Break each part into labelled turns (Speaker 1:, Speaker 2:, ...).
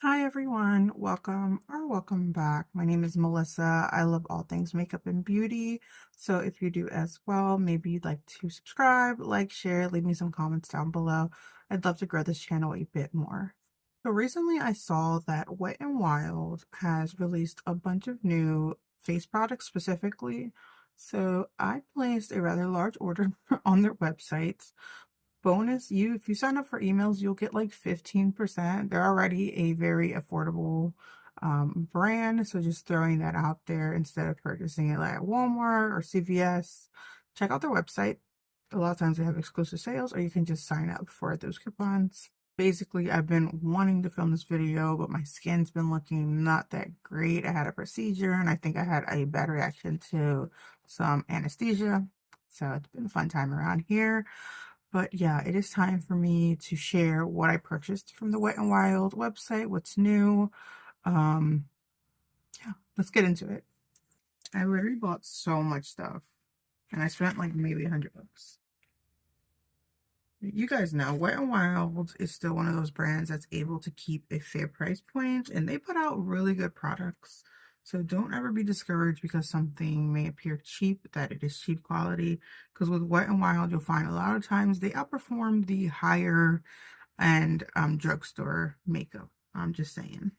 Speaker 1: Hi everyone, welcome back. My name is Melissa. I love all things makeup and beauty. So if you do as well, maybe you'd like to subscribe, like, share, leave me some comments down below. I'd love to grow this channel a bit more. So recently I saw that Wet n Wild has released a bunch of new face products specifically. So I placed a rather large order on their website. Bonus, if you sign up for emails, you'll get like 15%. They're already a very affordable brand, so just throwing that out there instead of purchasing it like at Walmart or CVS. Check out their website. A lot of times they have exclusive sales, or you can just sign up for those coupons. Basically, I've been wanting to film this video, but my skin's been looking not that great. I had a procedure, and I think I had a bad reaction to some anesthesia. So it's been a fun time around here. But yeah, it is time for me to share what I purchased from the Wet n Wild website, what's new. Um, yeah, let's get into it. I literally bought so much stuff and I spent like maybe $100. You guys know Wet n Wild is still one of those brands that's able to keep a fair price point, and they put out really good products. So don't ever be discouraged because something may appear cheap, that it is cheap quality. Because with Wet n Wild, you'll find a lot of times they outperform the higher and drugstore makeup. I'm just saying.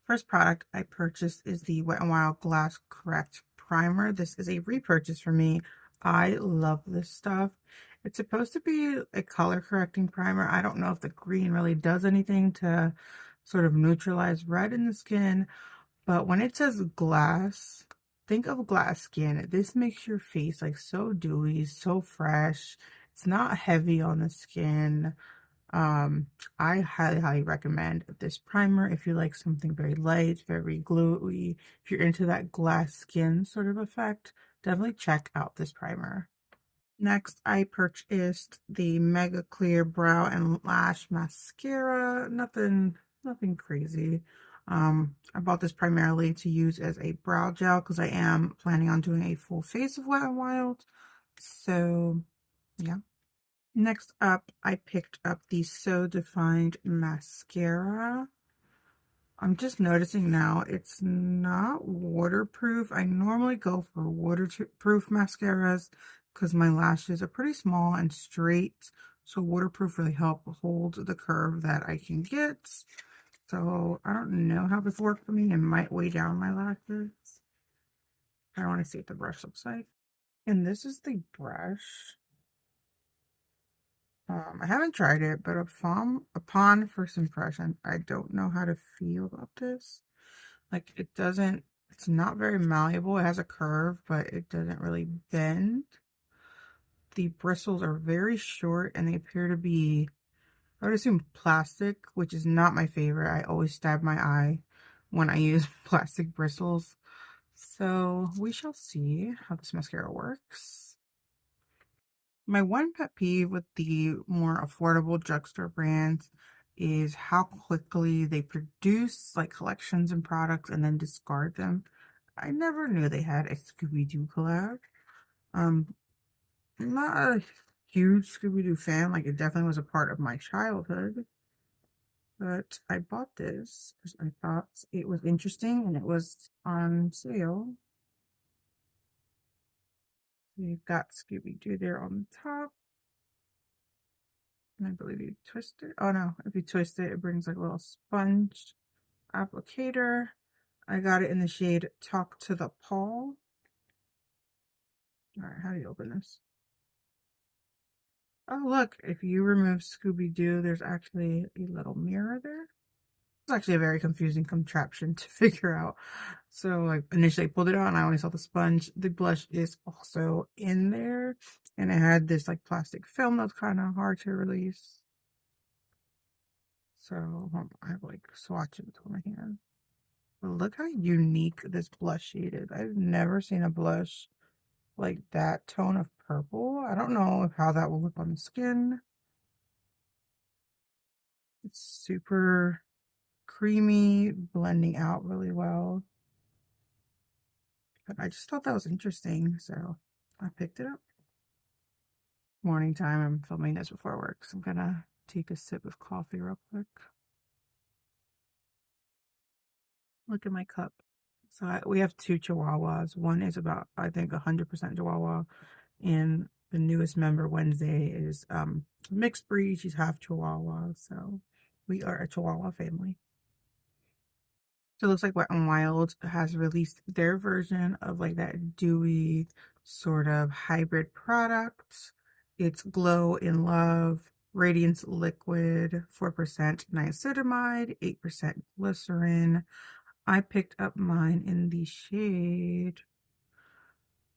Speaker 1: First product I purchased is the Wet n Wild Glass Correct Primer. This is a repurchase for me. I love this stuff. It's supposed to be a color correcting primer. I don't know if the green really does anything to sort of neutralize red in the skin, but when it says glass, think of glass skin. This makes your face like so dewy, so fresh. It's not heavy on the skin. I highly recommend this primer if you like something very light, very glowy. If you're into that glass skin sort of effect, definitely check out this primer. Next, I purchased the Mega Clear Brow and Lash Mascara. Nothing crazy. I bought this primarily to use as a brow gel because I am planning on doing a full face of Wet n Wild. So, yeah. Next up, I picked up the So Defined Mascara. I'm just noticing now it's not waterproof. I normally go for waterproof mascaras because my lashes are pretty small and straight. So waterproof really help hold the curve that I can get. So I don't know how this works for me. It might weigh down my lashes. I want to see what the brush looks like. And this is the brush. I haven't tried it, but upon first impression, I don't know how to feel about this. Like, it's not very malleable. It has a curve, but it doesn't really bend. The bristles are very short and they appear to be, I would assume, plastic, which is not my favorite. I always stab my eye when I use plastic bristles. So we shall see how this mascara works. My one pet peeve with the more affordable drugstore brands is how quickly they produce like collections and products and then discard them. I never knew they had a Scooby-Doo collab. Um, I'm not a huge Scooby-Doo fan, like it definitely was a part of my childhood, but I bought this because I thought it was interesting and it was on sale. So you've got Scooby-Doo there on the top. And I believe you twist it. Oh no, if you twist it, it brings like a little sponge applicator. I got it in the shade Talk to the Paul. All right, how do you open this? Oh, look, if you remove Scooby-Doo, there's actually a little mirror there. It's actually a very confusing contraption to figure out. So, like, initially I pulled it out and I only saw the sponge. The blush is also in there. And it had this, like, plastic film that's kind of hard to release. So, I have, like, swatch it with my hand. But look how unique this blush shade is. I've never seen a blush like that tone of purple. I don't know how that will look on the skin. It's super creamy, blending out really well. But I just thought that was interesting, so I picked it up. Morning time, I'm filming this before work, so I'm gonna take a sip of coffee real quick. Look at my cup. So we have two Chihuahuas. One is about, I think, 100% Chihuahua, and the newest member, Wednesday, is mixed breed. She's half Chihuahua, so we are a Chihuahua family. So it looks like Wet n Wild has released their version of like that dewy sort of hybrid product. It's Glow in Love Radiance Liquid, 4% niacinamide, 8% glycerin. I picked up mine in the shade.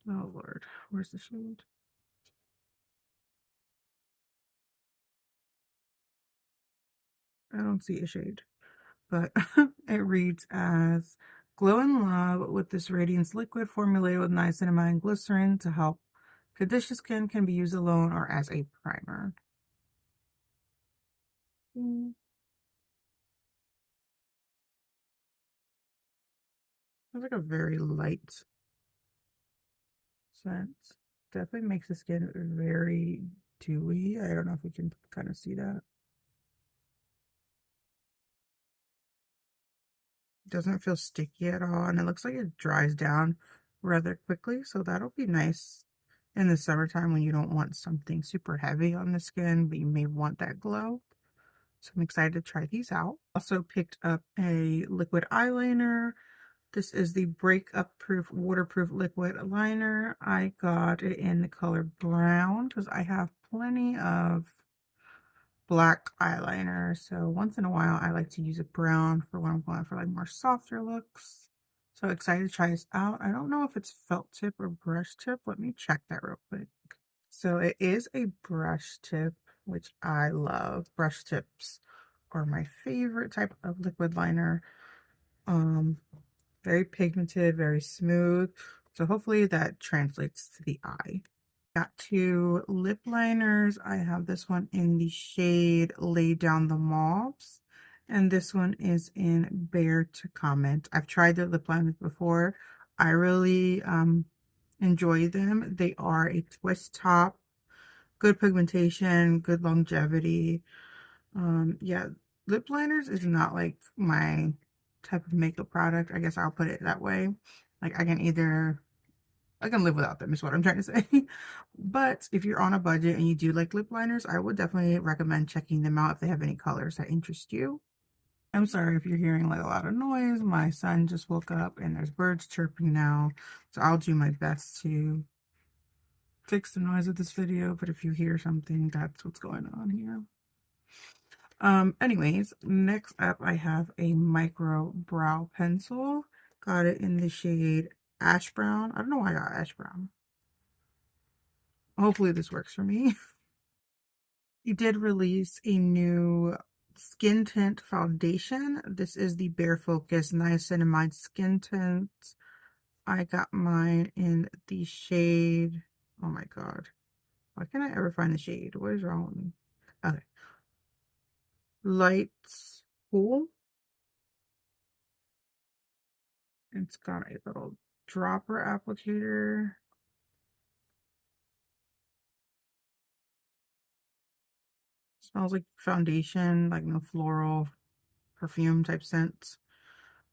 Speaker 1: Oh Lord, where's the shade? I don't see a shade, but it reads as Glow in Love with this Radiance Liquid formulated with niacinamide and glycerin to help conditioned skin, can be used alone or as a primer. It's like a very light scent. Definitely makes the skin very dewy. I don't know if we can kind of see that. Doesn't feel sticky at all, and it looks like it dries down rather quickly, so that'll be nice in the summertime when you don't want something super heavy on the skin, but you may want that glow. So I'm excited to try these out. Also picked up a liquid eyeliner. This is the Breakup Proof Waterproof Liquid Liner. I got it in the color brown because I have plenty of black eyeliner. So once in a while, I like to use a brown for when I'm going for like more softer looks. So excited to try this out. I don't know if it's felt tip or brush tip. Let me check that real quick. So it is a brush tip, which I love. Brush tips are my favorite type of liquid liner. Very pigmented, very smooth. So hopefully that translates to the eye. Got two lip liners. I have this one in the shade Lay Down the Mauves, and this one is in Bear to Comment. I've tried the lip liners before. I really enjoy them. They are a twist top, good pigmentation, good longevity. Yeah, lip liners is not like my type of makeup product. I guess I'll put it that way. Like I can live without them is what I'm trying to say. But if you're on a budget and you do like lip liners, I would definitely recommend checking them out if they have any colors that interest you. I'm sorry if you're hearing like a lot of noise. My son just woke up and there's birds chirping now. So I'll do my best to fix the noise of this video. But if you hear something, that's what's going on here. Anyways, next up I have a micro brow pencil. Got it in the shade ash brown. I don't know why I got ash brown. Hopefully this works for me. He did release a new skin tint foundation. This is the Bare Focus Niacinamide Skin Tint. I got mine in the shade, oh my god. Why can't I ever find the shade? What is wrong with me? Okay. Light Cool. It's got a little dropper applicator. Smells like foundation, like no floral perfume type scent.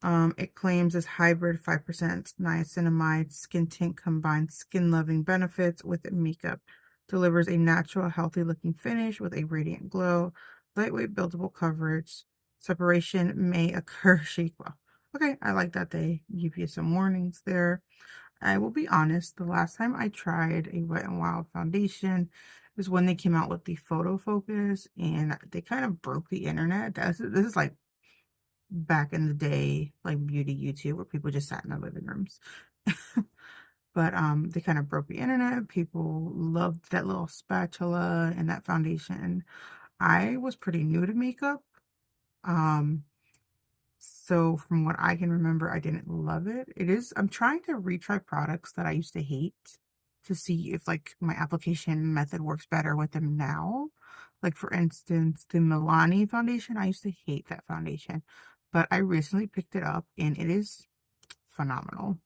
Speaker 1: It claims this hybrid 5% niacinamide skin tint combines skin loving benefits with makeup. Delivers a natural, healthy looking finish with a radiant glow, lightweight buildable coverage. Separation may occur shake well. Okay, I like that they give you some warnings there. I will be honest, the last time I tried a Wet n Wild foundation was when they came out with the photo focus and they kind of broke the internet. This is like back in the day, like beauty YouTube, where people just sat in their living rooms. But they kind of broke the internet. People loved that little spatula and that foundation. I was pretty new to makeup. Um, so from what I can remember, I didn't love it. I'm trying to retry products that I used to hate to see if like my application method works better with them now. Like for instance, the Milani foundation, I used to hate that foundation, but I recently picked it up and it is phenomenal.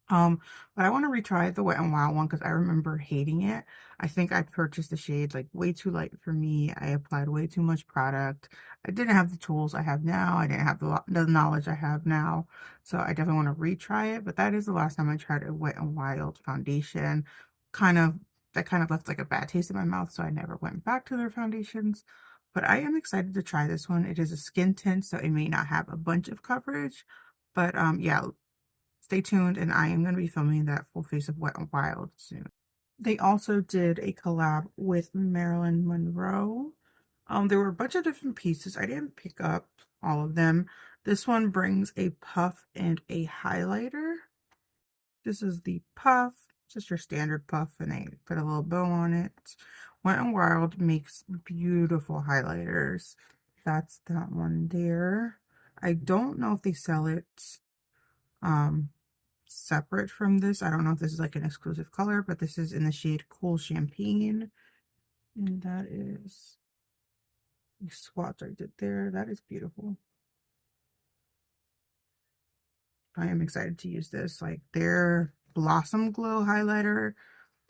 Speaker 1: Um, but I want to retry the Wet n Wild one because I remember hating it. I think I purchased the shade like way too light for me. I applied way too much product. I didn't have the tools I have now. I didn't have the knowledge I have now. So I definitely want to retry it. But that is the last time I tried a Wet n Wild foundation. Kind of that kind of left like a bad taste in my mouth, so I never went back to their foundations. But I am excited to try this one. It is a skin tint, so it may not have a bunch of coverage. But yeah, stay tuned, and I am going to be filming that full face of Wet n Wild soon. They also did a collab with Marilyn Monroe. There were a bunch of different pieces. I didn't pick up all of them. This one brings a puff and a highlighter. This is the puff, just your standard puff, and I put a little bow on it. Wet n Wild makes beautiful highlighters. That's that one there. I don't know if they sell it um separate from this. I don't know if this is like an exclusive color, but this is in the shade Cool Champagne. And that is the swatch I did there. That is beautiful. I am excited to use this. Like their Blossom Glow highlighter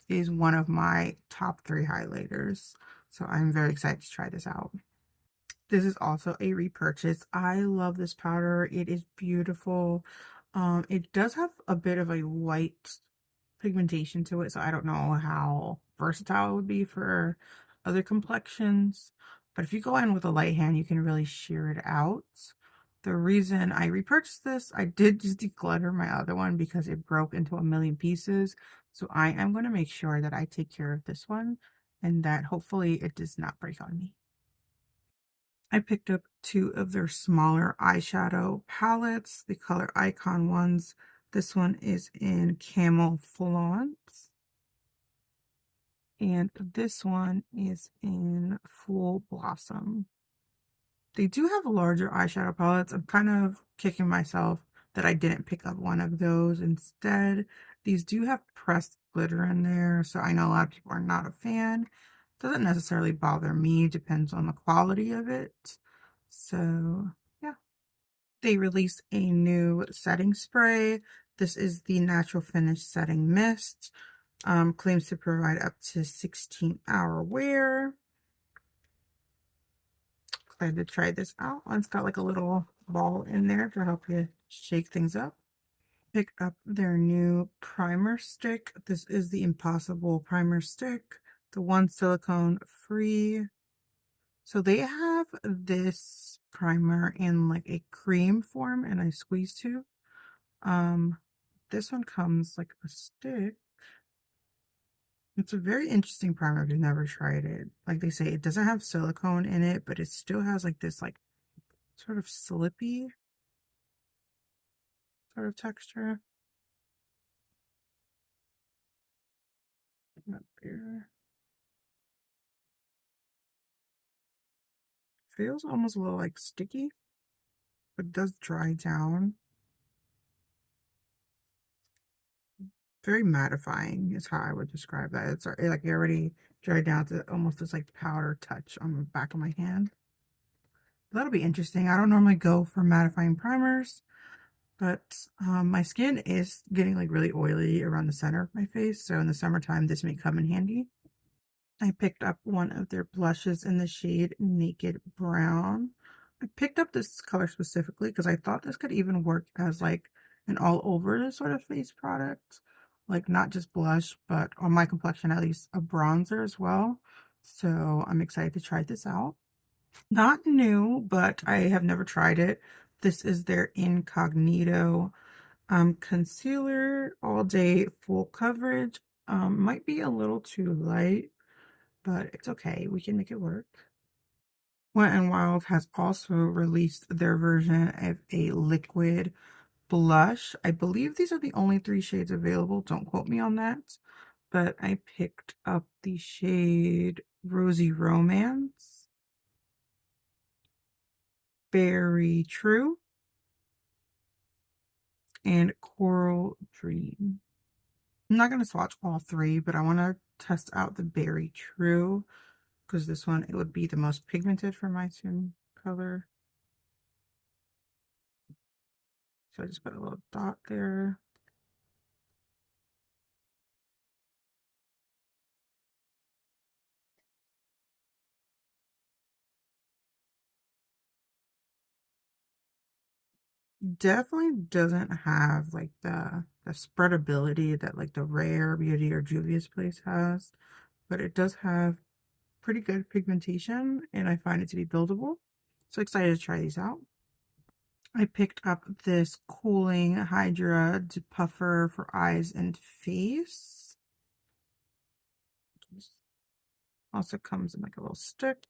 Speaker 1: is one of my top 3 highlighters. So I'm very excited to try this out. This is also a repurchase. I love this powder. It is beautiful. It does have a bit of a white pigmentation to it, so I don't know how versatile it would be for other complexions. But if you go in with a light hand, you can really sheer it out. The reason I repurchased this, I did just declutter my other one because it broke into a million pieces. So I am going to make sure that I take care of this one and that hopefully it does not break on me. I picked up 2 of their smaller eyeshadow palettes, the color icon ones. This one is in Camel Flaunt, and this one is in Full Blossom. They do have larger eyeshadow palettes. I'm kind of kicking myself that I didn't pick up one of those instead. These do have pressed glitter in there, so I know a lot of people are not a fan. Doesn't necessarily bother me, depends on the quality of it. So, yeah. They released a new setting spray. This is the Natural Finish Setting Mist. Claims to provide up to 16-hour wear. Glad to try this out. It's got like a little ball in there to help you shake things up. Pick up their new primer stick. This is the Impossible Primer Stick, the one silicone free. So they have this primer in like a cream form and a squeeze tube. This one comes like a stick. It's a very interesting primer if you've never tried it. Like they say, it doesn't have silicone in it, but it still has like this like sort of slippy sort of texture. Up here. Feels almost a little like sticky, but does dry down. Very mattifying is how I would describe that. It's like it already dried down to almost this like powder touch on the back of my hand. That'll be interesting. I don't normally go for mattifying primers, but my skin is getting like really oily around the center of my face. So in the summertime, this may come in handy. I picked up one of their blushes in the shade Naked Brown. I picked up this color specifically because I thought this could even work as like an all over sort of face product. Like not just blush, but on my complexion at least a bronzer as well. So I'm excited to try this out. Not new, but I have never tried it. This is their Incognito concealer, all day full coverage. Might be a little too light, but it's okay. We can make it work. Wet n Wild has also released their version of a liquid blush. I believe these are the only 3 shades available. Don't quote me on that. But I picked up the shade Rosy Romance, Very True, and Coral Dream. I'm not going to swatch all 3, but I want to test out the Very True because this one, it would be the most pigmented for my skin color. So I just put a little dot there. Definitely doesn't have like the spreadability that like the Rare Beauty or Juvia's Place has, but it does have pretty good pigmentation and I find it to be buildable. So excited to try these out. I picked up this Cooling Hydra Puffer for eyes and face. Also comes in like a little stick.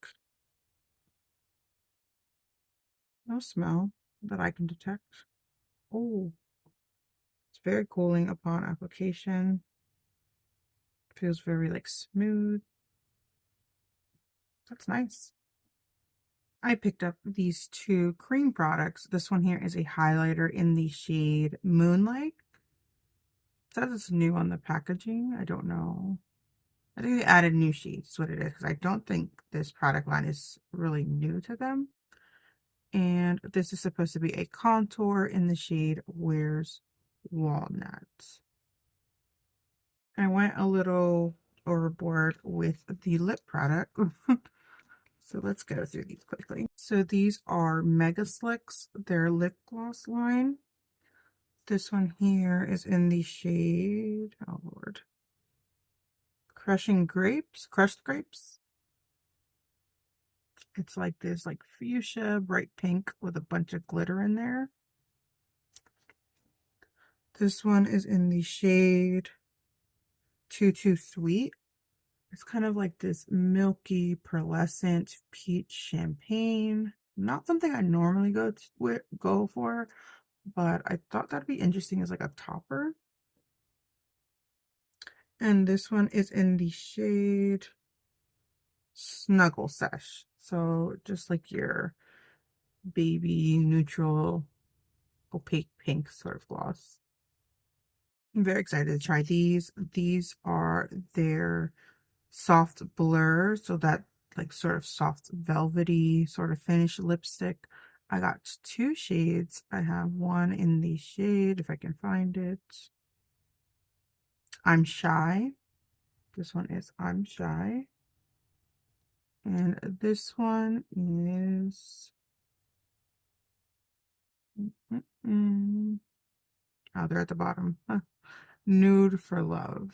Speaker 1: No smell that I can detect. Oh, it's very cooling upon application. Feels very like smooth. That's nice. I picked up these two cream products. This one here is a highlighter in the shade Moonlight. It says it's new on the packaging. I don't know. I think they added new shades is what it is, because I don't think this product line is really new to them. And this is supposed to be a contour in the shade Where's Walnut. I went a little overboard with the lip product. So let's go through these quickly. So these are Mega Slicks, their lip gloss line. This one here is in the shade, oh Lord, Crushed Grapes. It's like this like fuchsia, bright pink with a bunch of glitter in there. This one is in the shade Too Sweet. It's kind of like this milky, pearlescent peach champagne. Not something I normally go for, but I thought that'd be interesting as like a topper. And this one is in the shade Snuggle Sesh. So just like your baby neutral opaque pink sort of gloss. I'm very excited to try these. These are their soft blur, so that like sort of soft velvety sort of finish lipstick. I got two shades. I have one in the shade, if I can find it, I'm Shy. This one is I'm Shy. And this one is oh, they're at the bottom. Huh. Nude for Love.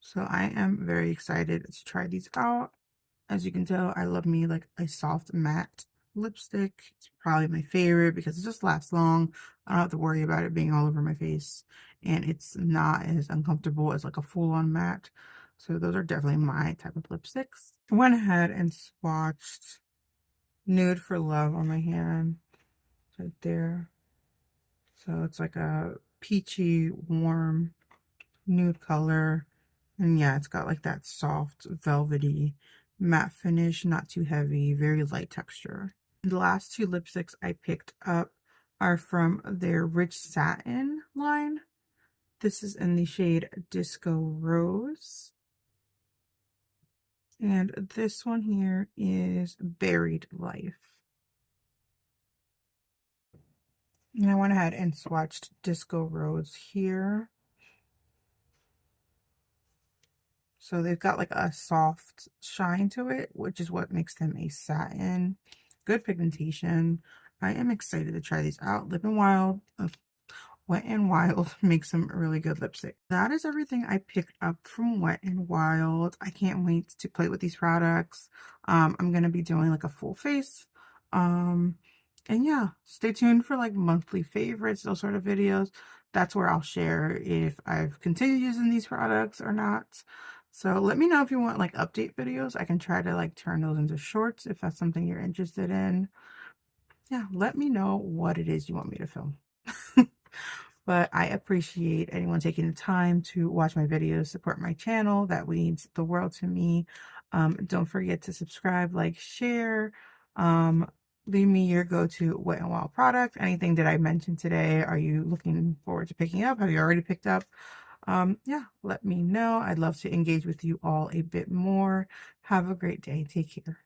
Speaker 1: So I am very excited to try these out. As you can tell, I love me like a soft matte lipstick. It's probably my favorite because it just lasts long. I don't have to worry about it being all over my face. And it's not as uncomfortable as like a full-on matte. So those are definitely my type of lipsticks. I went ahead and swatched Nude for Love on my hand. Right there. So it's like a peachy, warm nude color. And yeah, it's got like that soft, velvety matte finish, not too heavy, very light texture. The last two lipsticks I picked up are from their Rich Satin line. This is in the shade Disco Rose. And this one here is Buried Life. And I went ahead and swatched Disco Rose here. So they've got like a soft shine to it, which is what makes them a satin. Good pigmentation. I am excited to try these out. Wet n Wild makes some really good lipstick. That is everything I picked up from Wet n Wild. I can't wait to play with these products. I'm going to be doing like a full face. And yeah, stay tuned for like monthly favorites, those sort of videos. That's where I'll share if I've continued using these products or not. So let me know if you want like update videos. I can try to like turn those into shorts if that's something you're interested in. Yeah, let me know what it is you want me to film. But I appreciate anyone taking the time to watch my videos, support my channel. That means the world to me. Don't forget to subscribe, like, share. Leave me your go-to Wet n Wild product. Anything that I mentioned today, are you looking forward to picking up? Have you already picked up? Yeah, let me know. I'd love to engage with you all a bit more. Have a great day. Take care.